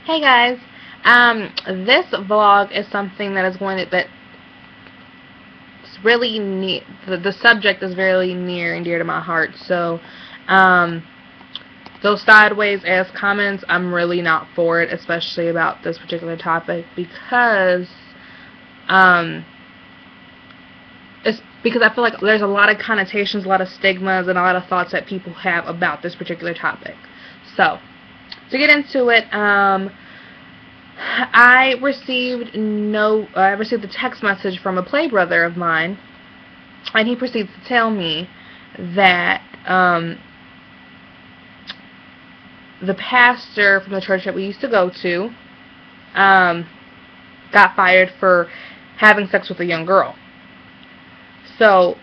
Hey guys, this vlog is something that is that's really near. The subject is really near and dear to my heart. So, um, those sideways ass comments, I'm really not for it, especially about this particular topic because, um, it's because I feel like there's a lot of connotations, a lot of stigmas, and a lot of thoughts that people have about this particular topic. So, to get into it, I received a text message from a play brother of mine, and he proceeds to tell me that the pastor from the church that we used to go to got fired for having sex with a young girl. So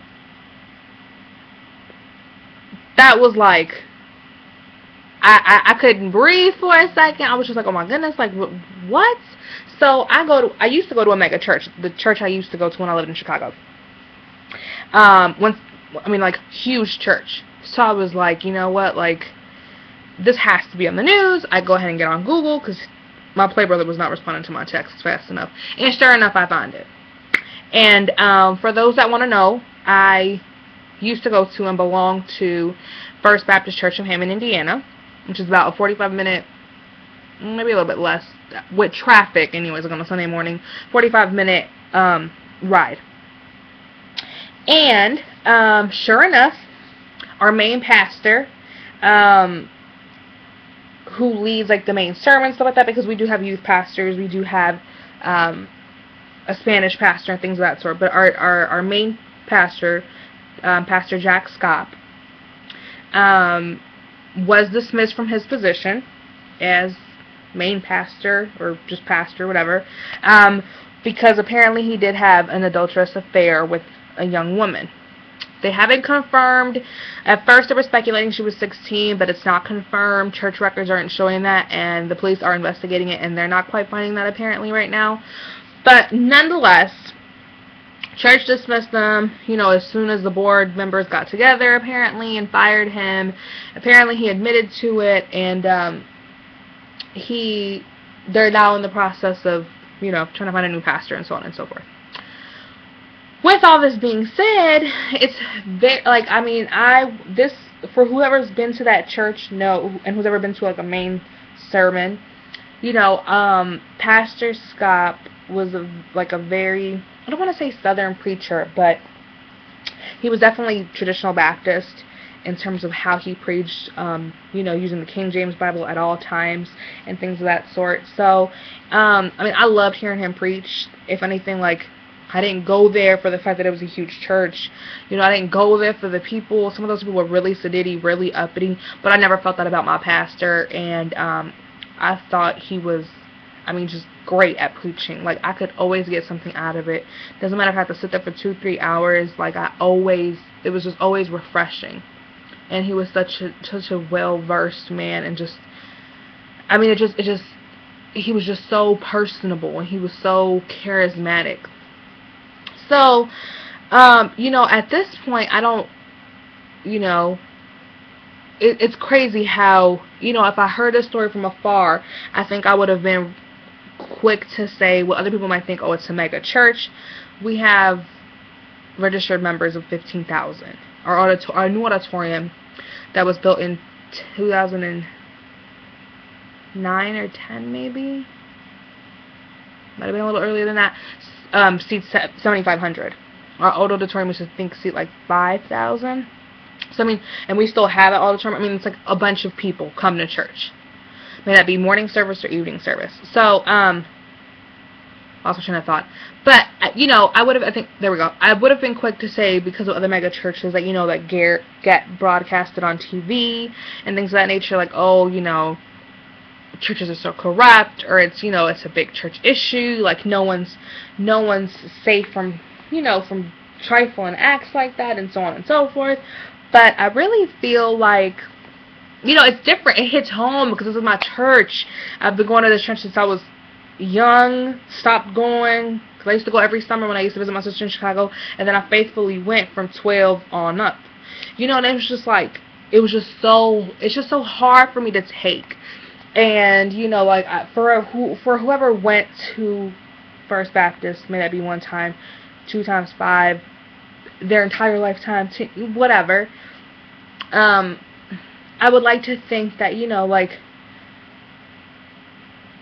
that was like, I couldn't breathe for a second. I was just like, oh my goodness, like what? So I used to go to a mega church, the church I used to go to when I lived in Chicago. Like huge church. So I was like, you know what, like this has to be on the news. I go ahead and get on Google because my play brother was not responding to my texts fast enough. And sure enough, I found it. And for those that want to know, I used to go to and belong to First Baptist Church of Hammond, Indiana, which is about a 45-minute, maybe a little bit less, with traffic, anyways, like on a Sunday morning, 45-minute ride. And sure enough, our main pastor, who leads like the main sermon, stuff like that, because we do have youth pastors, we do have a Spanish pastor and things of that sort. But our main pastor, Pastor Jack Scott, was dismissed from his position as main pastor, or just pastor, whatever, because apparently he did have an adulterous affair with a young woman. They haven't confirmed. At first they were speculating she was 16, but it's not confirmed. Church records aren't showing that, and the police are investigating it, and they're not quite finding that apparently right now. But nonetheless, church dismissed them, as soon as the board members got together, apparently, and fired him. Apparently he admitted to it, and they're now in the process of, trying to find a new pastor and so on and so forth. With all this being said, it's very, for whoever's been to that church, and who's ever been to, like, a main sermon, Pastor Scott was a very, I don't want to say Southern preacher, but he was definitely traditional Baptist in terms of how he preached, using the King James Bible at all times and things of that sort. So, I loved hearing him preach. If anything, I didn't go there for the fact that it was a huge church. I didn't go there for the people. Some of those people were really sedity, really uppity, but I never felt that about my pastor, and I thought he was, just great at preaching. I could always get something out of it. Doesn't matter if I have to sit there for 2-3 hours. It was just always refreshing. And he was such a well-versed man, and he was just so personable, and he was so charismatic. So, at this point, I don't, it's crazy how, if I heard this story from afar, I think I would have been quick to say what other people might think, oh, it's a mega church. We have registered members of 15,000. Our new auditorium that was built in 2009 or 10, maybe. Might have been a little earlier than that. Seats 7,500. Our old auditorium, which I think seat 5,000. So and we still have that auditorium. it's like a bunch of people come to church. May that be morning service or evening service. So also train of thought. But I would have. There we go. I would have been quick to say, because of other mega churches that that get broadcasted on TV and things of that nature. Churches are so corrupt, or it's a big church issue, no one's safe from from trifling acts like that, and so on and so forth. But I really feel like it's different. It hits home because this is my church. I've been going to this church since I was young. Stopped going because I used to go every summer when I used to visit my sister in Chicago, and then I faithfully went from 12 on up. And it was just it's just so hard for me to take. And, you know, like, for whoever went to First Baptist, may that be one time, 2 times 5, their entire lifetime, whatever, um, I would like to think that, you know, like,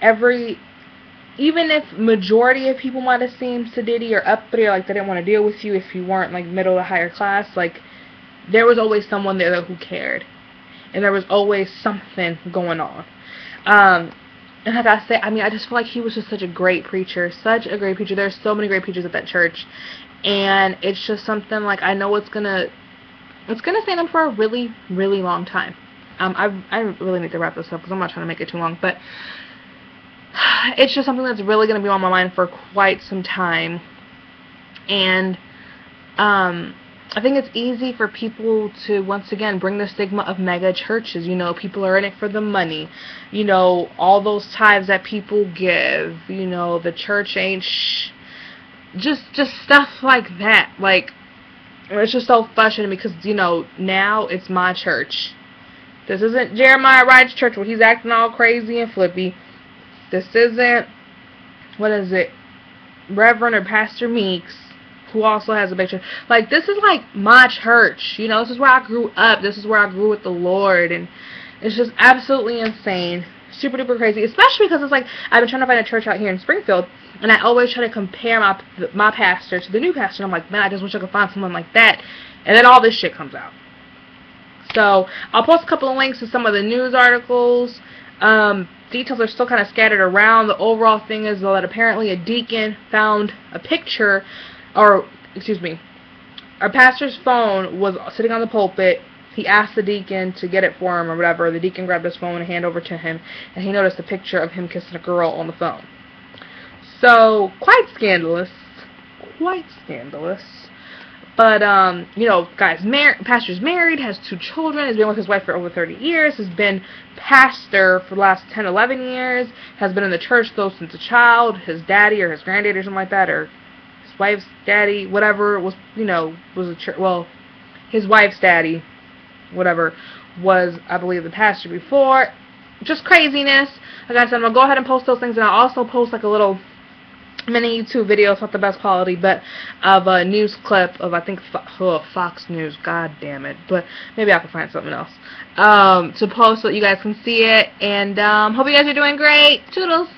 even if majority of people might have seemed sedity or uppity, or like they didn't want to deal with you if you weren't like middle to higher class, like, there was always someone there who cared, and there was always something going on. And like I say, I mean, I just feel like he was just such a great preacher, such a great preacher. There's so many great preachers at that church, and it's just something like I know it's gonna stand up for a really, really long time. I really need to wrap this up because I'm not trying to make it too long, but it's just something that's really going to be on my mind for quite some time. And I think it's easy for people to, once again, bring the stigma of mega churches. You know, people are in it for the money. You know, all those tithes that people give. You know, the church ain't just stuff like that. Like, it's just so frustrating because, you know, now it's my church. This isn't Jeremiah Wright's church where he's acting all crazy and flippy. This isn't, what is it, Reverend or Pastor Meeks, who also has a big church. Like, this is like my church. You know, this is where I grew up. This is where I grew with the Lord. And it's just absolutely insane. Super duper crazy. Especially because it's like, I've been trying to find a church out here in Springfield, and I always try to compare my pastor to the new pastor. And I'm like, man, I just wish I could find someone like that. And then all this shit comes out. So, I'll post a couple of links to some of the news articles. Details are still kind of scattered around. The overall thing is, though, that apparently a deacon found a picture, or, excuse me, our pastor's phone was sitting on the pulpit. He asked the deacon to get it for him or whatever. The deacon grabbed his phone and handed over to him, and he noticed a picture of him kissing a girl on the phone. So, quite scandalous. Quite scandalous. But, you know, guys, pastor's married, has 2 children, has been with his wife for over 30 years, has been pastor for the last 10, 11 years, has been in the church, though, since a child. His daddy or his granddaddy or something like that, or his wife's daddy, whatever, was, you know, was a church, well, his wife's daddy, whatever, was, I believe, the pastor before. Just craziness. Like I said, I'm going to go ahead and post those things, and I'll also post, like, a little mini YouTube video. It's not the best quality, but of a news clip of, I think, Fox News. God damn it. But maybe I can find something else to post so that you guys can see it. And hope you guys are doing great. Toodles.